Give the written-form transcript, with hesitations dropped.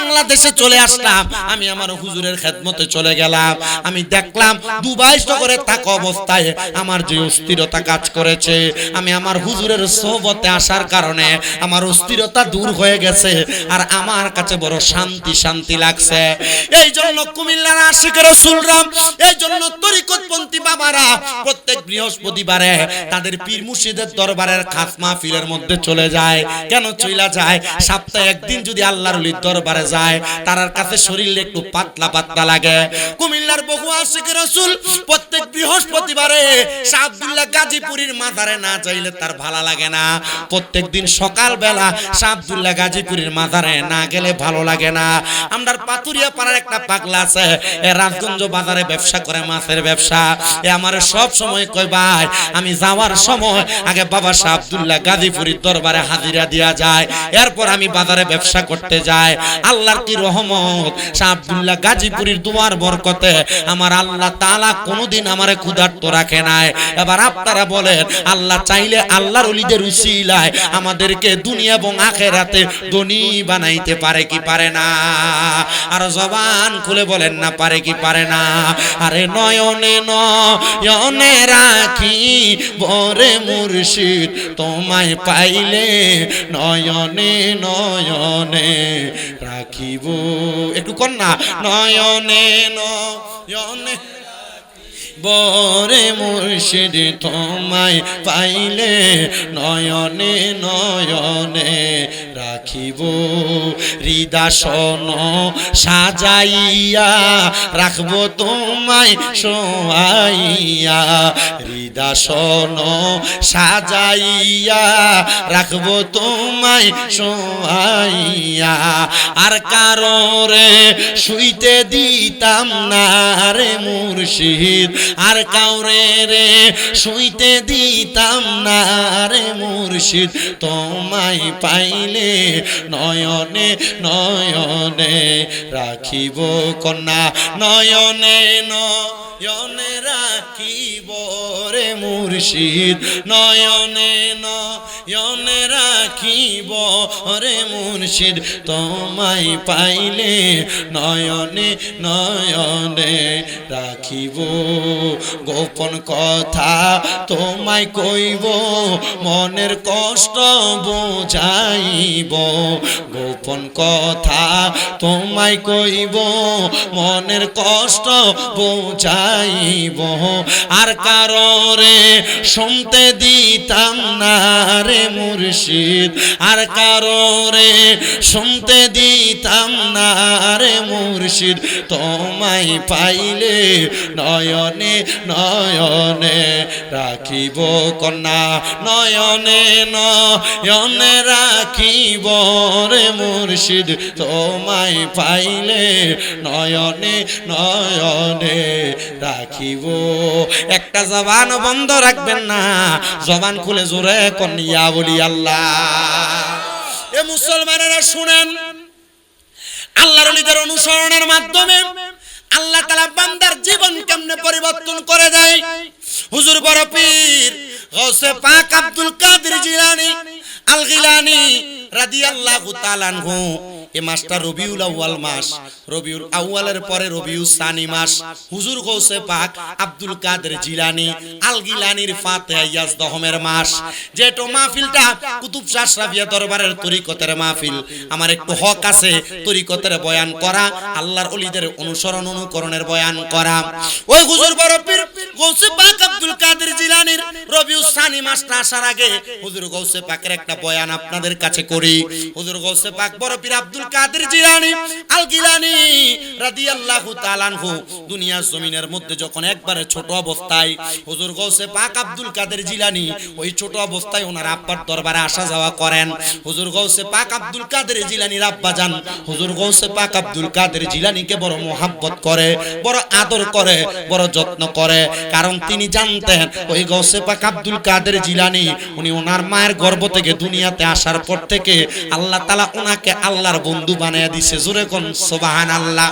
বাংলাদেশে চলে আসলাম, আমি আমার হুজুরের খেদমতে চলে গেলাম। আমি দেখলাম দুবাই শহরে থাকা অবস্থায় আমার যে অস্থিরতা কাজ করেছে, আমি আমার হুজুরের সোহবতে আসার কারণে আমার অস্থিরতা দূর হয়ে গেছে, আর আমার কাছে বড় শান্তি শান্তি লাগছে। এই জন্য কুমিল্লার আশিকের রাসূলরা, এই জন্য তরিকতপন্থী বাবারা প্রত্যেক বৃহস্পতিবারে তাদের পীর মুর্শিদের দরবারের খাস মাহফিলের মধ্যে চলে যায়। কেন চইলা যায়? সপ্তাহে একদিন যদি আল্লাহর ওলির দরবারে যায়, তার কাছে শরীর একটু পাতলা পাতলা লাগে। কুমিল্লার বহু আশিকের রাসূল প্রত্যেক বৃহস্পতিবারে শাহ আব্দুল্লাহ গাজীপুরীর মাজারে না যাইলে তার ভালো লাগে না। প্রত্যেক দিন সকাল বেলা শাহ আব্দুল্লাহ গাজীপুরীর মাজারে না গেলে ভালো লাগে না। আমরার পাতুরিয়া পাড়ার একটা পাগলা আছে, এ রাজগঞ্জ বাজারে ব্যবসা করে, মাছের ব্যবসা। এ আমার সব সময় কয়, ভাই আমি যাওয়ার সময় আগে বাবা শাহ আব্দুল্লাহ গাজীপুরীর দরবারে হাজিরা দিয়া যায়, এরপর আমি বাজারে ব্যবসা করতে যাই। আল্লাহর কি রহমত, শাহ আব্দুল্লাহ গাজীপুরীর দুয়ার বরকতে আমার আল্লাহ তাআলা কোনোদিন আমারে ক্ষুধার্ত রাখে নাই। এবার আপনারা বলেন, আল্লাহ চাইলে আল্লাহর ওলিদের উসিলায় আমাদেরকে দুনিয়া এবং আখিরাতে ধনী বানাইতে পারে কি পারে না? আর জবান খুলে বলেন না, পারে কি পারে না? আরে নয়নে নয়নে রাখি বরে মুর্শিদ তোমায় পাইলে, নয়নে নয়নে রাখিব। একটু কর না, নয়নে নয়নে বরে মুর্শিদ তোমায় পাইলে, নয়নে নয়নে রাখিব। হৃদাসন সাজাইয়া রাখব তোমায় শোয়াইয়া, হৃদাসন সাজাইয়া রাখব তোমায় শোয়াইয়া। আর কারোরে শুইতে দিতাম না রে মুর্শিদ, আর কাউরে রে শুইতে দিতাম না রে মুর্শিদ তোমায় পাইলে, নয়নে নয়নে রাখিব। কন্যা নয়নে নয়নে রাখিব রে মুর্শিদ, নয়নে নয়নে রাখিব রে মুর্শিদ তোমায় পাইলে, নয়নে নয়নে রাখিব। গোপন কথা তোমায় কইব, মনের কষ্ট বুঝাইব। গোপন কথা তোমায় কইব, মনের কষ্ট বুঝাইব। আর কারোরে শুনতে দিতাম না রে মুর্শিদ, আর কারোরে শুনতে দিতাম না রে মুর্শিদ তোমায় পাইলে, নয়নে নয়নে রাখিব। কন্যা নয়নে নয়নে রাখিব রে মুর্শিদ তোমায় পাইলে, নয়নে নয়নে রাখিব। একটা জবান বন্ধ রাখবেন না, জবান খুলে জোরে কন্যা বলি আল্লাহ। এ মুসলমানেরা শুনেন, আল্লাহর ওলিদের অনুসরণের মাধ্যমে আল্লাহ তাআলা বান্দার জীবন কেমনে পরিবর্তন করে দেয়। হুজুর বড় পীর গৌসে পাক আব্দুল কাদের জিলানী আল গিলানী রাদিয়াল্লাহু তাআলা আনহু, এই মাসটা রবিউল আউয়াল মাস, রবিউল আউয়ালের পরে রবিউল সানি মাস। হুজুর গৌসে পাক আব্দুল কাদের জিলানী আল গিলানীর ফাতিহা ইয়াজদহমের মাস। যেটো মাহফিলটা কুতুব শাহ আশরাফিয়া দরবারের তরিকতের মাহফিল, আমার একটু হক আছে তরিকতের বয়ান করা, আল্লাহর ওলিদের অনুসরণ অনুকরণের বয়ান করা। ওই হুজুর বড় পীর গৌসে পাক আব্দুল কাদের জিলানীর রবিউল সানি মাসটা আসার আগে হুজুর গৌসে পাকের একটা বয়ান আপনাদের কাছে করি। হুজুর গৌসে পাক বড় পীর আব্দুল কাদের জিলানী আল গিলানী রাদিয়াল্লাহু তাআলা আনহু দুনিয়ার জমিনের মধ্যে যখন একবারে ছোট অবস্থায়, হুজুর গৌসে পাক আব্দুল কাদের জিলানী ওই ছোট অবস্থায় ওনার আব্বার দরবারে আসা যাওয়া করেন। হুজুর গৌসে পাক আব্দুল কাদের জিলানীর আব্বা জান হুজুর গৌসে পাক আব্দুল কাদের জিলানীকে বড় মোহাব্বত করে, বড় আদর করে, বড় যত্ন করে। কারণ তিনি জানতেন ওই গৌসে পাক আব্দুল কাদের জিলানী উনি ওনার মায়ের গর্ভ থেকে দুনিয়াতে আসার পর থেকে আল্লাহ তাআলা ওনাকে আল্লাহর বন্ধু বানায়া দিয়েছে। জোরে কোন সুবহানাল্লাহ।